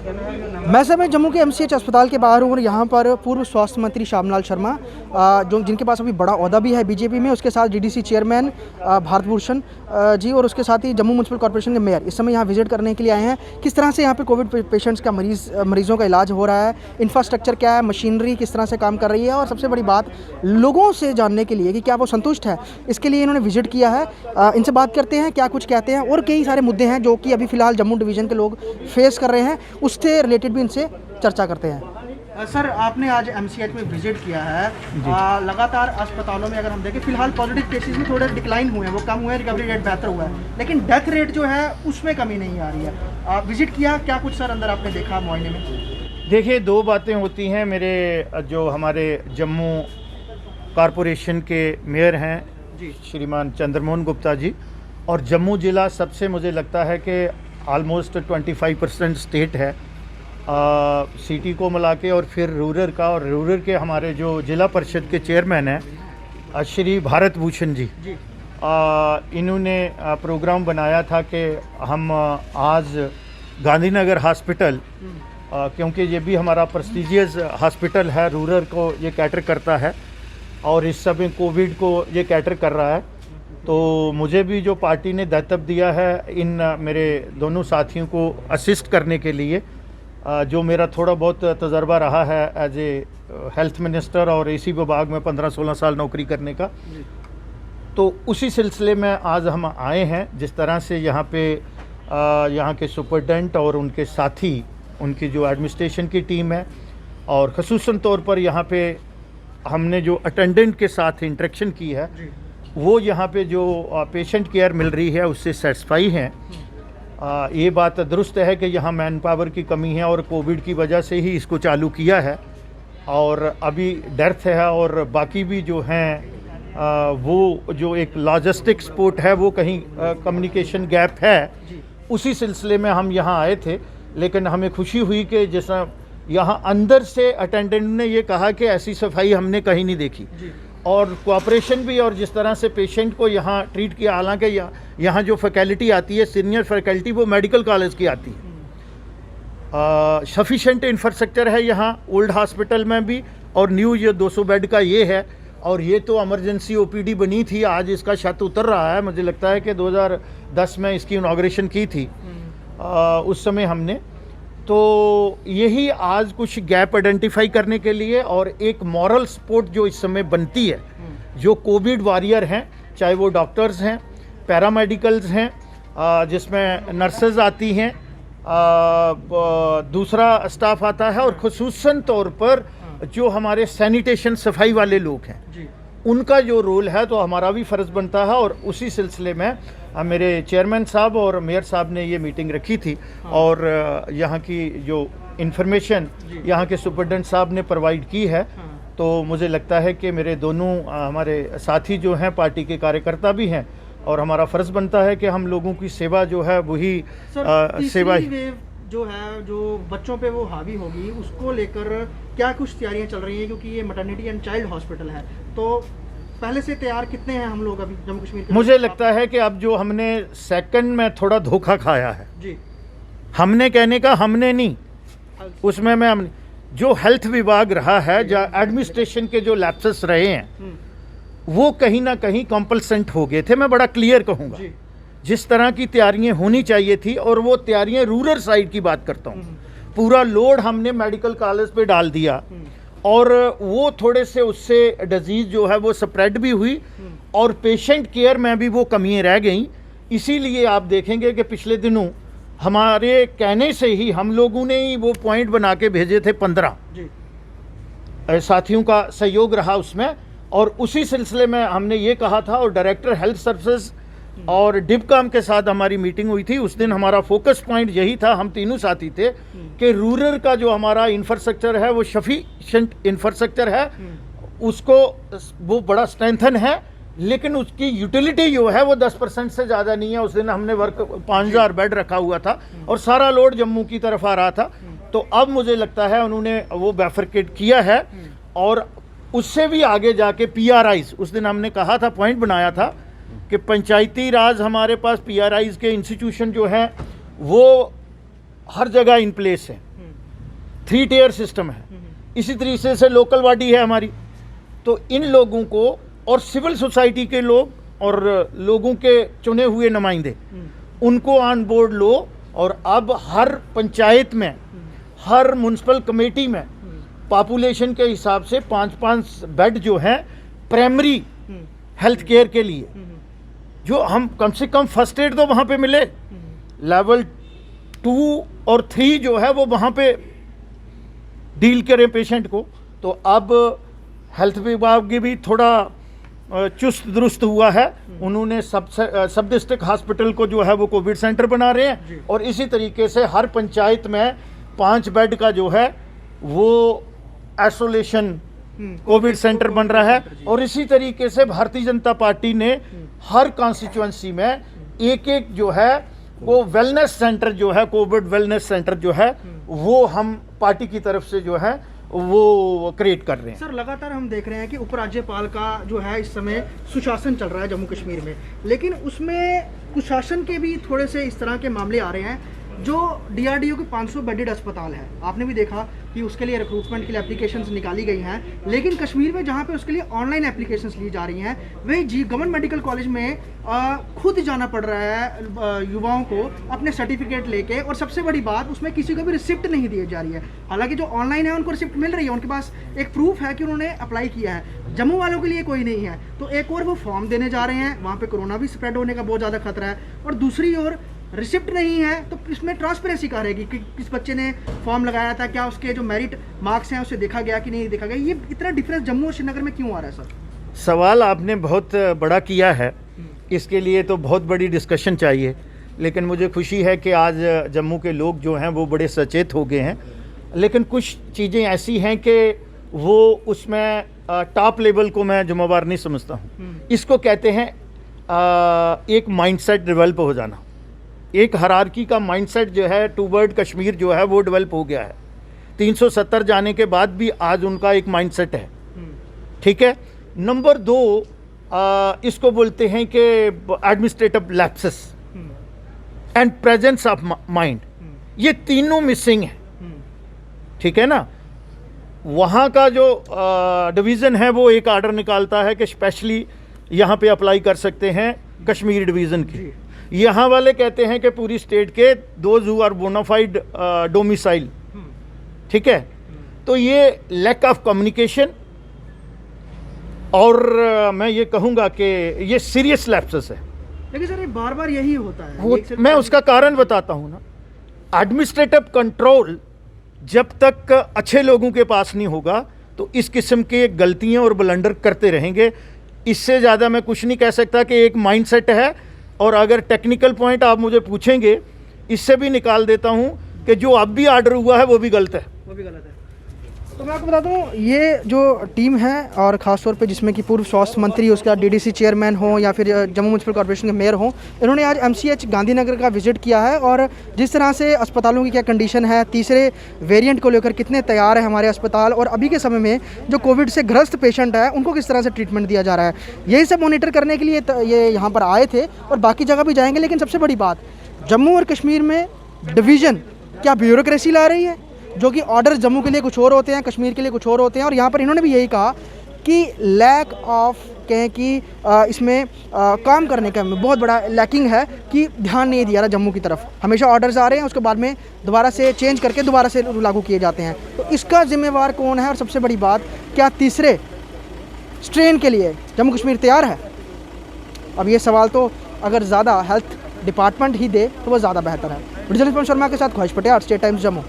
मैं सर मैं जम्मू के एमसीएच अस्पताल के बाहर हूँ और यहाँ पर पूर्व स्वास्थ्य मंत्री श्यामलाल शर्मा जो जिनके पास अभी बड़ा ओहदा भी है बीजेपी में, उसके साथ डीडीसी चेयरमैन भारत भूषण जी और उसके साथ ही जम्मू म्यूनसिपल कॉर्पोरेशन के मेयर इस समय यहाँ विजिट करने के लिए आए हैं। किस तरह से यहाँ पे कोविड पेशेंट्स का मरीजों का इलाज हो रहा है, इंफ्रास्ट्रक्चर क्या है, मशीनरी किस तरह से काम कर रही है और सबसे बड़ी बात लोगों से जानने के लिए कि क्या वो संतुष्ट है, इसके लिए इन्होंने विजिट किया है। इनसे बात करते हैं क्या कुछ कहते हैं और कई सारे मुद्दे हैं जो कि अभी फ़िलहाल जम्मू डिवीज़न के लोग फेस कर रहे हैं, उससे रिलेटेड भी इनसे चर्चा करते हैं। सर आपने आज एमसीएच में विजिट किया है, लगातार अस्पतालों में अगर हम देखें फिलहाल पॉजिटिव केसेस में थोड़े डिक्लाइन हुए हैं, वो कम हुए हैं, रिकवरी रेट बेहतर हुआ है, लेकिन डेथ रेट जो है उसमें कमी नहीं आ रही है। विजिट किया, क्या कुछ सर अंदर आपने देखा मुआयने में? देखिए, दो बातें होती हैं। मेरे जो हमारे जम्मू कॉरपोरेशन के मेयर हैं जी श्रीमान चंद्रमोहन गुप्ता जी, और जम्मू ज़िला सबसे मुझे लगता है कि ऑलमोस्ट 25% स्टेट है सिटी को मिला के, और फिर रूरल का, और रूरल के हमारे जो ज़िला परिषद के चेयरमैन हैं श्री भारत भूषण जी, इन्होंने प्रोग्राम बनाया था कि हम आज गांधीनगर हॉस्पिटल, क्योंकि ये भी हमारा प्रेस्टिजियस हॉस्पिटल है, रूरल को ये कैटर करता है और इस समय कोविड को ये कैटर कर रहा है, तो मुझे भी जो पार्टी ने दायित्व दिया है इन मेरे दोनों साथियों को असिस्ट करने के लिए, जो मेरा थोड़ा बहुत तजर्बा रहा है एज ए हेल्थ मिनिस्टर और इसी विभाग में 15-16 साल नौकरी करने का, तो उसी सिलसिले में आज हम आए हैं। जिस तरह से यहाँ पे यहाँ के सुपरटेंडेंट और उनके साथी, उनकी जो एडमिनिस्ट्रेशन की टीम है, और ख़ुसूसन तौर पर यहाँ पे हमने जो अटेंडेंट के साथ इंटरेक्शन की है, वो यहाँ पे जो पेशेंट केयर मिल रही है उससे सेटिस्फाई हैं। ये बात दुरुस्त है कि यहाँ मैन पावर की कमी है और कोविड की वजह से ही इसको चालू किया है, और अभी डेथ है और बाकी भी जो हैं वो जो एक लॉजिस्टिक सपोर्ट है वो कहीं कम्युनिकेशन गैप है, उसी सिलसिले में हम यहाँ आए थे। लेकिन हमें खुशी हुई कि जैसा यहाँ अंदर से अटेंडेंट ने ये कहा कि ऐसी सफाई हमने कहीं नहीं देखी, और कोऑपरेशन भी, और जिस तरह से पेशेंट को यहाँ ट्रीट किया, हालांकि यहाँ जो फैकल्टी आती है सीनियर फैकल्टी वो मेडिकल कॉलेज की आती है, सफिशेंट इंफ्रास्ट्रक्चर है यहाँ ओल्ड हॉस्पिटल में भी, और न्यू ये 200 बेड का ये है, और ये तो इमरजेंसी ओपीडी बनी थी, आज इसका छत उतर रहा है। मुझे लगता है कि 2010 में इसकी इनॉग्रेशन की थी उस समय हमने, तो यही आज कुछ गैप आइडेंटिफाई करने के लिए और एक मॉरल सपोर्ट जो इस समय बनती है, जो कोविड वॉरियर हैं, चाहे वो डॉक्टर्स हैं, पैरामेडिकल्स हैं, जिसमें नर्सेज आती हैं, दूसरा स्टाफ आता है, और ख़ुसूसन तौर पर जो हमारे सैनिटेशन सफाई वाले लोग हैं, उनका जो रोल है, तो हमारा भी फ़र्ज़ बनता है। और उसी सिलसिले में मेरे चेयरमैन साहब और मेयर साहब ने ये मीटिंग रखी थी, और यहाँ की जो इन्फॉर्मेशन यहाँ के सुपरडेंट साहब ने प्रोवाइड की है, तो मुझे लगता है कि मेरे दोनों हमारे साथी जो हैं पार्टी के कार्यकर्ता भी हैं, और हमारा फ़र्ज़ बनता है कि हम लोगों की सेवा जो है वही सेवा जो है जो बच्चों पे वो हावी होगी, उसको लेकर क्या कुछ तैयारियां चल रही हैं, क्योंकि ये मैटरनिटी एंड चाइल्ड हॉस्पिटल है, तो पहले से तैयार कितने हैं हम लोग अभी जम्मू कश्मीर के? मुझे लगता है कि अब जो हमने सेकंड में थोड़ा धोखा खाया है जी, हमने कहने का हमने नहीं, उसमें मैं हमने जो हेल्थ विभाग रहा है, जो एडमिनिस्ट्रेशन के जो लैप्सेस रहे हैं, वो कहीं ना कहीं कॉम्पल्सेंट हो गए थे। मैं बड़ा क्लियर कहूँगा, जिस तरह की तैयारियां होनी चाहिए थी, और वो तैयारियां रूरल साइड की बात करता हूँ, पूरा लोड हमने मेडिकल कॉलेज पे डाल दिया, और वो थोड़े से उससे डिजीज़ जो है वो स्प्रेड भी हुई, और पेशेंट केयर में भी वो कमियां रह गई। इसीलिए आप देखेंगे कि पिछले दिनों हमारे कहने से ही हम लोगों ने ही वो पॉइंट बना के भेजे थे 15 साथियों का सहयोग रहा उसमें, और उसी सिलसिले में हमने ये कहा था, और डायरेक्टर हेल्थ सर्विसेज और डिबकाम के साथ हमारी मीटिंग हुई थी। उस दिन हमारा फोकस पॉइंट यही था, हम तीनों साथी थे, कि रूरल का जो हमारा इंफ्रास्ट्रक्चर है वो सफिशिएंट इंफ्रास्ट्रक्चर है, उसको वो बड़ा स्ट्रेंथन है, लेकिन उसकी यूटिलिटी जो है वो 10% से ज़्यादा नहीं है। उस दिन हमने 5000 बेड रखा हुआ था, और सारा लोड जम्मू की तरफ आ रहा था, तो अब मुझे लगता है उन्होंने वो बैफरकेट किया है, और उससे भी आगे जाके PRIs, उस दिन हमने कहा था, पॉइंट बनाया था कि पंचायती राज हमारे पास PRIs के इंस्टीट्यूशन जो हैं वो हर जगह इन प्लेस है, 3 टियर सिस्टम है, इसी तरीके से लोकल बॉडी है हमारी। तो इन लोगों को और सिविल सोसाइटी के लोग और लोगों के चुने हुए नुमाइंदे, उनको ऑन बोर्ड लो। और अब हर पंचायत में, हर म्युनिसिपल कमेटी में पॉपुलेशन के हिसाब से 5-5 बेड जो हैं प्राइमरी हेल्थ केयर के लिए, जो हम कम से कम फर्स्ट एड तो वहाँ पे मिले, लेवल 2 और 3 जो है वो वहाँ पे डील करें पेशेंट को। तो अब हेल्थ विभाग भी थोड़ा चुस्त दुरुस्त हुआ है। उन्होंने सब डिस्ट्रिक्ट हॉस्पिटल को जो है वो कोविड सेंटर बना रहे हैं, और इसी तरीके से हर पंचायत में 5 बेड का जो है वो आइसोलेशन कोविड सेंटर बन रहा है। और इसी तरीके से भारतीय जनता पार्टी ने हर कॉन्स्टिट्यूएंसी में एक जो है वो वेलनेस सेंटर जो है, कोविड वेलनेस सेंटर जो है वो हम पार्टी की तरफ से जो है वो क्रिएट कर रहे हैं। सर, लगातार हम देख रहे हैं कि उपराज्यपाल का जो है इस समय सुशासन चल रहा है जम्मू कश्मीर में, लेकिन उसमें कुशासन के भी थोड़े से इस तरह के मामले आ रहे हैं। जो DRDO के 500 बेडेड अस्पताल है, आपने भी देखा कि उसके लिए रिक्रूटमेंट के लिए एप्लीकेशंस निकाली गई हैं, लेकिन कश्मीर में जहाँ पे उसके लिए ऑनलाइन एप्लीकेशंस ली जा रही हैं, वही गवर्नमेंट मेडिकल कॉलेज में खुद जाना पड़ रहा है युवाओं को अपने सर्टिफिकेट लेके। और सबसे बड़ी बात, उसमें किसी को भी रिसिप्ट नहीं दी जा रही है। हालांकि जो ऑनलाइन है उनको रिसिप्ट मिल रही है, उनके पास एक प्रूफ है कि उन्होंने अप्लाई किया है। जम्मू वालों के लिए कोई नहीं है। तो एक और वो फॉर्म देने जा रहे हैं, वहाँ पे कोरोना भी स्प्रेड होने का बहुत ज़्यादा खतरा है, और दूसरी ओर रिसिप्ट नहीं है। तो इसमें ट्रांसपेरेंसी कहाँ रहेगी कि किस बच्चे ने फॉर्म लगाया था, क्या उसके जो मेरिट मार्क्स हैं उसे देखा गया कि नहीं देखा गया। ये इतना डिफरेंस जम्मू और श्रीनगर में क्यों आ रहा है सर? सवाल आपने बहुत बड़ा किया है, इसके लिए तो बहुत बड़ी डिस्कशन चाहिए। लेकिन मुझे खुशी है कि आज जम्मू के लोग जो हैं वो बड़े सचेत हो गए हैं। लेकिन कुछ चीज़ें ऐसी हैं कि वो उसमें टॉप लेवल को मैं जिम्मेवार नहीं समझता हूँ। इसको कहते हैं एक माइंडसेट डेवलप हो जाना। एक हायरार्की का माइंडसेट जो है टूवर्ड कश्मीर जो है वो डेवलप हो गया है। 370 जाने के बाद भी आज उनका एक माइंडसेट है, ठीक है। नंबर 2, इसको बोलते हैं कि administrative lapses and presence of mind, ये तीनों मिसिंग है, ठीक है ना। वहाँ का जो डिवीज़न है वो एक आर्डर निकालता है कि स्पेशली यहाँ पे अप्लाई कर सकते हैं कश्मीर डिवीज़न की। यहाँ वाले कहते हैं कि पूरी स्टेट के those who are bona fide domicile, ठीक है। तो ये लैक ऑफ कम्युनिकेशन, और मैं ये कहूँगा कि ये सीरियस लैप्सेस है। लेकिन सर ये बार बार यही होता है। मैं उसका कारण बताता हूँ ना। एडमिनिस्ट्रेटिव कंट्रोल जब तक अच्छे लोगों के पास नहीं होगा तो इस किस्म के गलतियाँ और ब्लंडर करते रहेंगे। इससे ज़्यादा मैं कुछ नहीं कह सकता कि एक माइंडसेट है। और अगर टेक्निकल पॉइंट आप मुझे पूछेंगे, इससे भी निकाल देता हूं कि जो अब भी ऑर्डर हुआ है वो भी गलत है, वो भी गलत है। तो मैं आपको बता दूं, ये जो टीम है और ख़ास तौर पे जिसमें कि पूर्व स्वास्थ्य मंत्री, उसके बाद DDC चेयरमैन हो या फिर जम्मू म्यूनसिपल कॉर्पोरेशन के मेयर हो, इन्होंने आज MCH गांधीनगर का विजिट किया है। और जिस तरह से अस्पतालों की क्या कंडीशन है, तीसरे वेरिएंट को लेकर कितने तैयार है हमारे अस्पताल, और अभी के समय में जो कोविड से ग्रस्त पेशेंट है उनको किस तरह से ट्रीटमेंट दिया जा रहा है, यही सब मॉनिटर करने के लिए ये यहाँ पर आए थे, और बाकी जगह भी जाएंगे। लेकिन सबसे बड़ी बात, जम्मू और कश्मीर में डिवीज़न क्या ब्यूरोक्रेसी ला रही है, जो कि ऑर्डर जम्मू के लिए कुछ और होते हैं, कश्मीर के लिए कुछ और होते हैं। और यहाँ पर इन्होंने भी यही कहा कि लैक ऑफ कहें कि इसमें काम करने का बहुत बड़ा लैकिंग है, कि ध्यान नहीं दिया रहा जम्मू की तरफ। हमेशा ऑर्डर्स आ रहे हैं, उसके बाद में दोबारा से चेंज करके दोबारा से लागू किए जाते हैं। तो इसका जिम्मेवार कौन है? और सबसे बड़ी बात, क्या तीसरे स्ट्रेन के लिए जम्मू कश्मीर तैयार है? अब ये सवाल तो अगर ज़्यादा हेल्थ डिपार्टमेंट ही दे तो वह ज़्यादा बेहतर है। विजय शर्मा के साथ ख्वाहिश पटेल, स्टेट टाइम्स जम्मू।